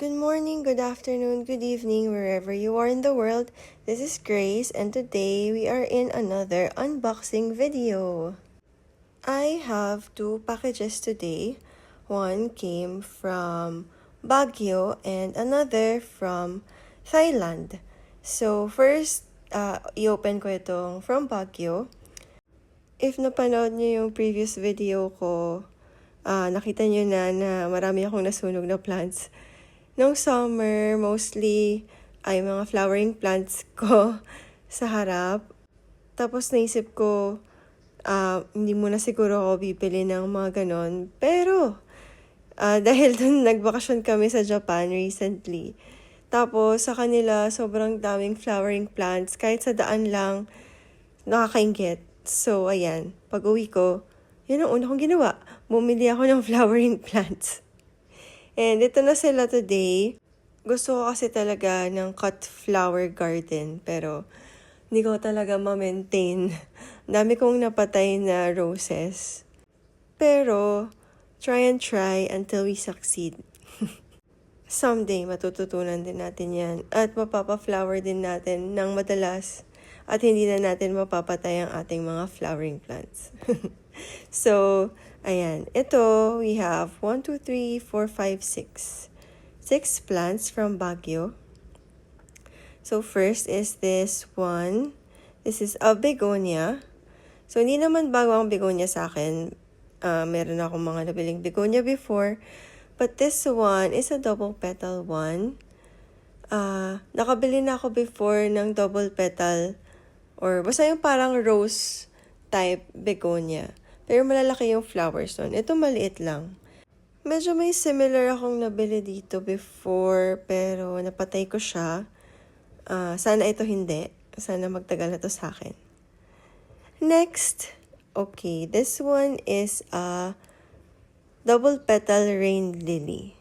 Good morning, good afternoon, good evening, wherever you are in the world. This is Grace, and today we are in another unboxing video. I have two packages today. One came from Baguio and another from Thailand. So first, i-open ko itong from Baguio. If napanood niyo yung previous video ko, nakita niyo na marami akong nasunog na plants. Nung summer, mostly ay mga flowering plants ko sa harap. Tapos naisip ko, hindi muna siguro ako bibili ng mga ganon. Pero, dahil dun nagbakasyon kami sa Japan recently. Tapos sa kanila, sobrang daming flowering plants. Kahit sa daan lang, nakakaingit. So, ayan. Pag uwi ko, yun ang una kong ginawa. Bumili ako ng flowering plants. And ito na sila today. Gusto ko kasi talaga ng cut flower garden. Pero hindi ko talaga ma-maintain. Dami kong napatay na roses. Pero try and try until we succeed. Someday, matututunan din natin yan. At mapapa-flower din natin ng madalas. At hindi na natin mapapatay ang ating mga flowering plants. So, ayan. Ito, we have 1, 2, 3, 4, 5, 6. 6 plants from Baguio. So, first is this one. This is a begonia. So, hindi naman bago ang begonia sa akin. Meron akong mga nabiling begonia before. But this one is a double petal one. Nakabili na ako before ng double petal. Or basta yung parang rose type begonia. Pero malalaki yung flowers nun. Ito maliit lang. Medyo may similar akong nabili dito before, pero napatay ko siya. Sana ito hindi. Sana magtagal na to sa akin. Next, okay, this one is a double petal rain lily.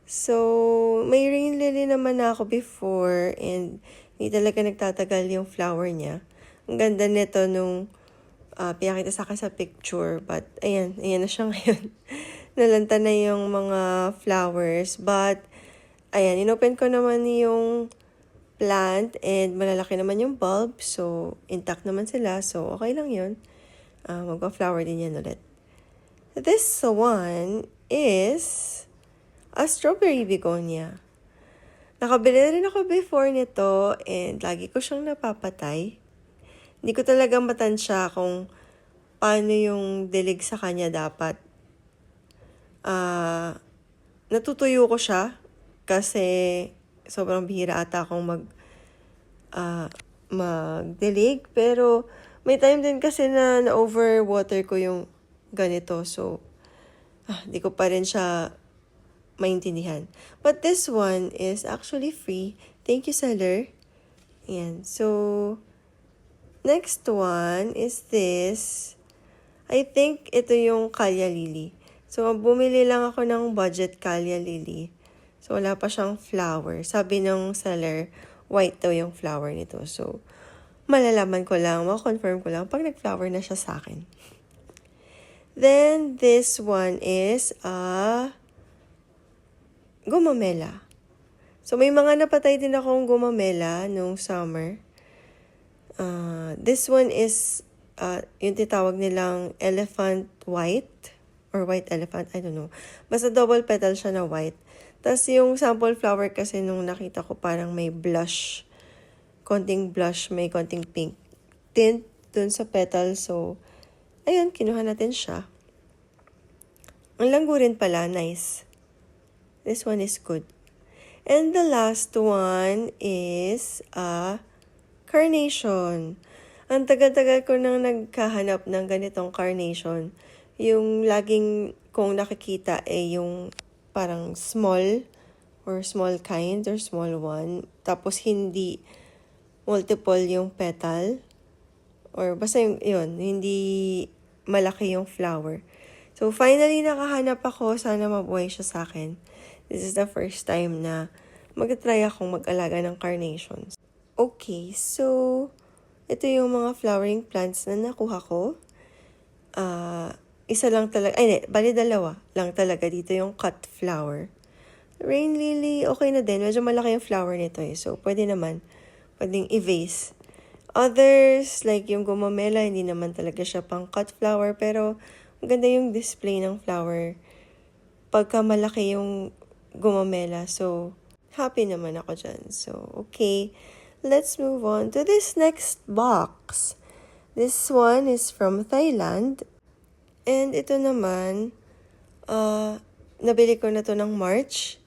So, may rain lily naman na ako before and hindi talaga nagtatagal yung flower niya. Ang ganda nito nung pinakita sa akin sa picture. But, ayan na siya ngayon. Nalanta na yung mga flowers. But, ayan, inopen ko naman yung plant and malalaki naman yung bulb. So, intact naman sila. So, okay lang yun. Magpa-flower din yan ulit. This one is a strawberry begonia. Nakabili rin ako before nito and lagi ko siyang napapatay. Hindi ko talaga matansya kung paano yung dilig sa kanya dapat. Natutuyo ko siya kasi sobrang bihira ata akong magdilig. Pero may time din kasi na overwater ko yung ganito. So, di ko pa rin siya maintindihan. But this one is actually free. Thank you, seller. Ayan. So, next one is this. I think ito yung Calya Lily. So, bumili lang ako ng budget Calya Lily. So, wala pa siyang flower. Sabi ng seller, white daw yung flower nito. So, malalaman ko lang, ma-confirm ko lang pag nag-flower na siya sa akin. Then, this one is a gumamela. So, may mga napatay din akong gumamela nung summer. This one is yung titawag nilang elephant white or white elephant, I don't know. Basta double petal siya na white. Tapos yung sample flower kasi nung nakita ko parang may blush. Konting blush, may konting pink tint dun sa petal. So, ayun, kinuha natin siya. Ang langgo rin pala, nice. This one is good. And the last one is a carnation. Ang tagal-tagal ko nang nagkahanap ng ganitong carnation. Yung laging kong nakikita yung parang small or small kind or small one. Tapos hindi multiple yung petal. Or basta yun, hindi malaki yung flower. So finally nakahanap ako. Sana mabuhay siya sa akin. This is the first time na mag-try akong mag-alaga ng carnations. Okay, so ito yung mga flowering plants na nakuha ko. Isa lang talaga, bali dalawa lang talaga dito yung cut flower. Rain lily, okay na din. Medyo malaki yung flower nito eh. So, pwede naman. Pwedeng i-vase. Others, like yung gumamela, hindi naman talaga siya pang cut flower. Pero, maganda yung display ng flower. Pagka malaki yung gumamela. So, happy naman ako dyan. So, okay. Let's move on to this next box. This one is from Thailand. And ito naman, nabili ko na to ng March.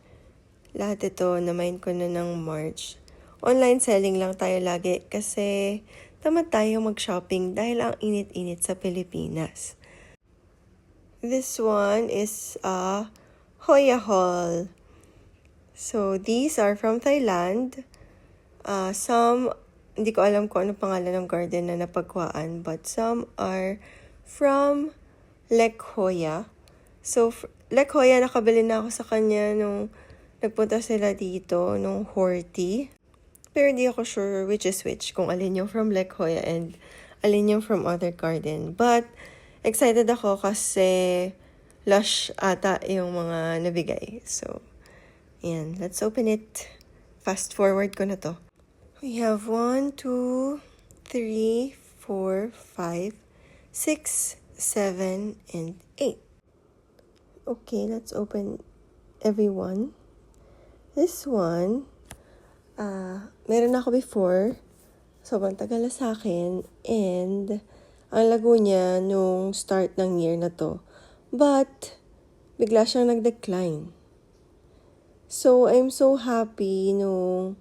Lahat ito, na-mine ko na ng March. Online selling lang tayo lagi kasi tamad tayo mag-shopping dahil ang init-init sa Pilipinas. This one is Hoya Hall. So, these are from Thailand. Some, hindi ko alam kung ano pangalan ng garden na napagkuhaan, but some are from Lek Hoya. So, Lek Hoya, nakabili na ako sa kanya nung nagpunta sila dito, nung Horty. Pero hindi ako sure which is which, kung alin yung from Lek Hoya and alin yung from other garden. But, excited ako kasi lush ata yung mga nabigay. So, ayan. Let's open it. Fast forward ko na to. We have 1, 2, 3, 4, 5, 6, 7, and 8. Okay, let's open everyone. This one, meron ako before. Sobrang tagal na sa akin. And, ang lago niya nung start ng year na to. But, bigla siyang nag-decline. So, I'm so happy nung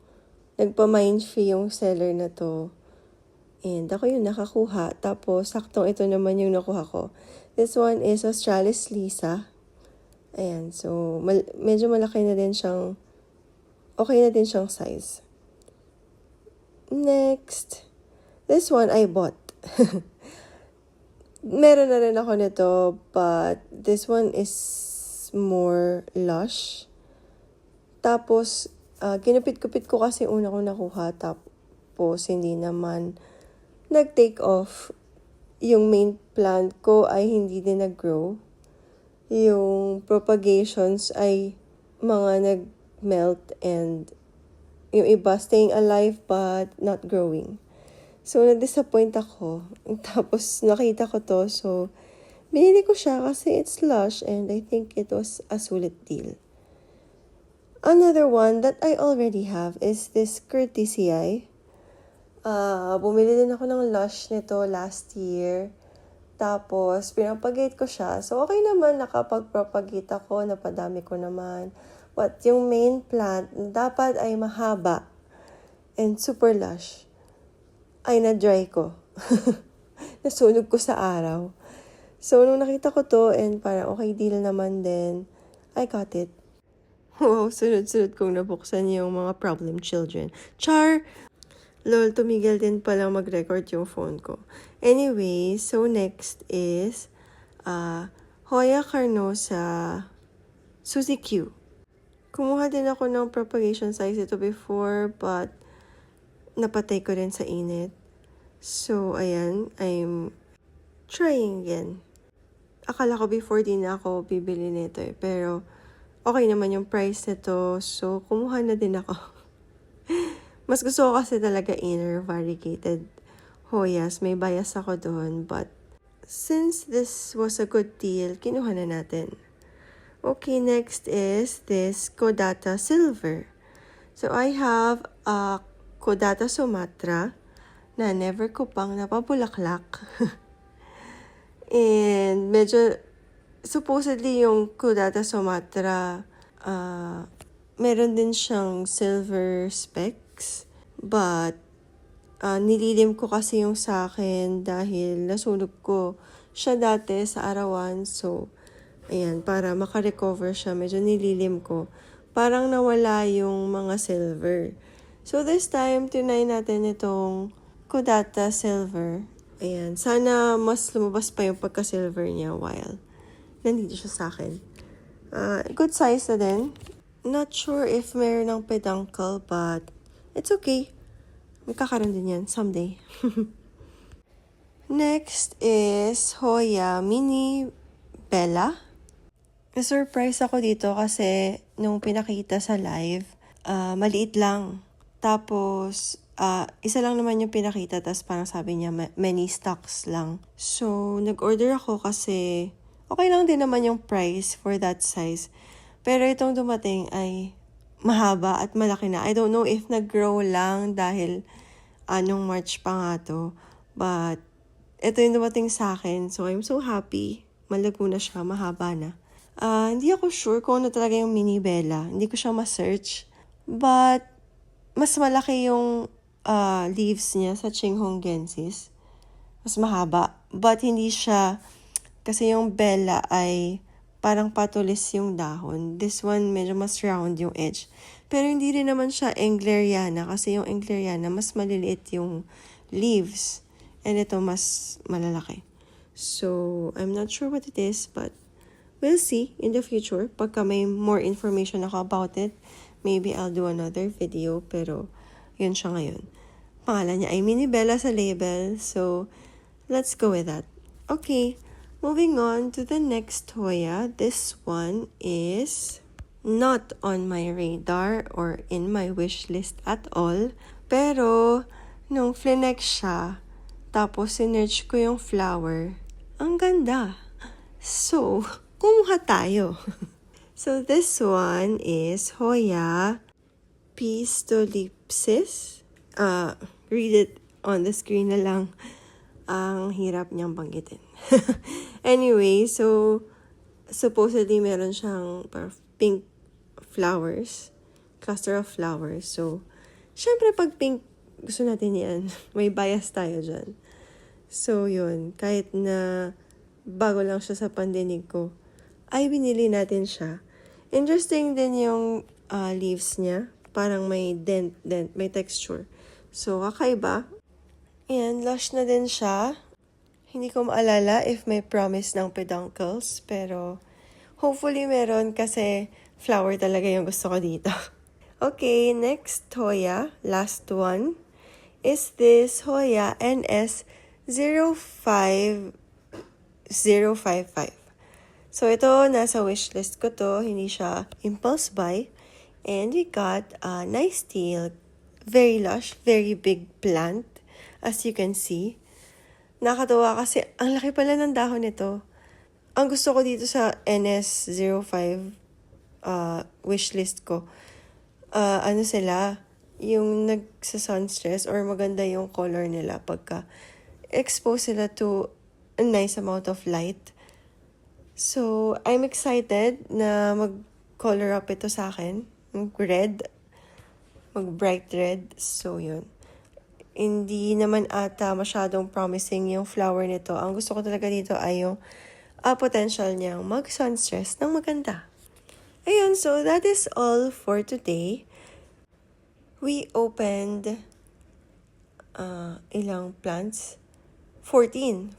nagpa-mind free yung seller na to. And ako yung nakakuha. Tapos, saktong ito naman yung nakuha ko. This one is Australis Lisa. Ayan, so, medyo malaki na din siyang, okay na din siyang size. Next, this one I bought. Meron na rin ako nito, but this one is more lush. Tapos, kinupit-kupit ko kasi una ko nakuha, tapos hindi naman nag-take off. Yung main plant ko ay hindi din nag-grow. Yung propagations ay mga nag-melt and yung iba staying alive but not growing. So, na-disappoint ako. Tapos, nakita ko to. So, binili ko siya kasi it's lush and I think it was a sulit deal. Another one that I already have is this Curtisi. Bumili din ako ng lush nito last year. Tapos, pinapagate ko siya. So, okay naman, nakapag-propagate ako, napadami ko naman. But yung main plant, dapat ay mahaba and super lush. Ay, na-dry ko. Nasunog ko sa araw. So, nung nakita ko to, and parang okay deal naman din, I got it. Wow, sunod-sunod kong nabuksan yung mga problem children. Char! Lol, tumigil din palang mag-record yung phone ko. Anyway, so next is Hoya Carnosa Suzy Q. Kumuha din ako ng propagation size ito before, but napatay ko rin sa init. So, ayan, I'm trying again. Akala ko before din ako bibili nito eh, pero okay naman yung price nito, so kumuha na din ako. Mas gusto ko kasi talaga inner variegated Hoyas. May bias ako doon. But since this was a good deal, kinuha na natin. Okay, next is this Kodata Silver. So I have a Kodata Sumatra na never ko pang napabulaklak. And medyo supposedly yung Kodata Sumatra, meron din siyang silver specs. But, nililim ko kasi yung sa akin dahil nasunog ko siya dati sa arawan. So, ayan, para makarecover siya, medyo nililim ko. Parang nawala yung mga silver. So, this time, tinry natin itong Kodata Silver. Ayan, sana mas lumabas pa yung pagka-silver niya while nandito siya sa akin. Good size na din. Not sure if meron ng peduncle, but it's okay. Magkakaroon din yan someday. Next is Hoya Mini Bella. Na-surprise ako dito kasi nung pinakita sa live, maliit lang. Tapos, isa lang naman yung pinakita, tapos parang sabi niya many stocks lang. So, nag-order ako kasi okay lang din naman yung price for that size. Pero itong dumating ay mahaba at malaki na. I don't know if nag-grow lang dahil anong March pa nga to. But, ito yung dumating sa akin. So, I'm so happy. Malago na siya, mahaba na. Hindi ako sure kung ano talaga yung mini Bella. Hindi ko siya ma-search. But, mas malaki yung leaves niya sa Chinghonggensis. Mas mahaba. But, hindi siya, kasi yung Bella ay parang patulis yung dahon. This one, medyo mas round yung edge. Pero hindi rin naman siya Engleriana kasi yung Engleriana, mas maliliit yung leaves. And ito, mas malalaki. So, I'm not sure what it is, but we'll see in the future. Pagka may more information ako about it, maybe I'll do another video. Pero, yun siya ngayon. Pangalan niya ay Mini Bella sa label. So, let's go with that. Okay, moving on to the next Hoya. This one is not on my radar or in my wish list at all. Pero, nung flinex siya, tapos sinerch ko yung flower, ang ganda. So, kumuha tayo. So, this one is Hoya Pistolipsis. Read it on the screen na lang. Ang hirap niyang banggitin. Anyway, so, supposedly meron siyang pink flowers. Cluster of flowers. So, syempre pag pink, gusto natin yan. May bias tayo dyan. So, yun. Kahit na bago lang siya sa pandinig ko, ay binili natin siya. Interesting din yung leaves niya. Parang may dent, may texture. So, kakaiba. And lush na din siya. Hindi ko maalala if may promise ng peduncles. Pero, hopefully meron kasi flower talaga yung gusto ko dito. Okay, next Hoya, last one, is this Hoya NS 05055. So, ito, nasa wishlist ko to. Hindi siya impulse buy. And we got a nice deal. Very lush, very big plant. As you can see. Nakatuwa kasi, ang laki pala ng dahon nito. Ang gusto ko dito sa NS05 wishlist ko. Ano sila? Yung nagsa-sunstress or maganda yung color nila pagka expose sila to a nice amount of light. So, I'm excited na mag-color up ito sa akin. Mag-red. Mag-bright red. So, yun. Hindi naman ata masyadong promising yung flower nito. Ang gusto ko talaga dito ay yung potential niyang mag-sunstress ng maganda. Ayun, so that is all for today. We opened ilang plants? 14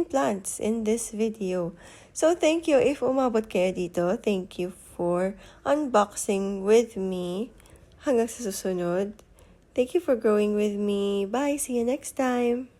plants in this video. So, thank you if umabot kayo dito. Thank you for unboxing with me. Hanggang sa susunod. Thank you for growing with me. Bye! See you next time!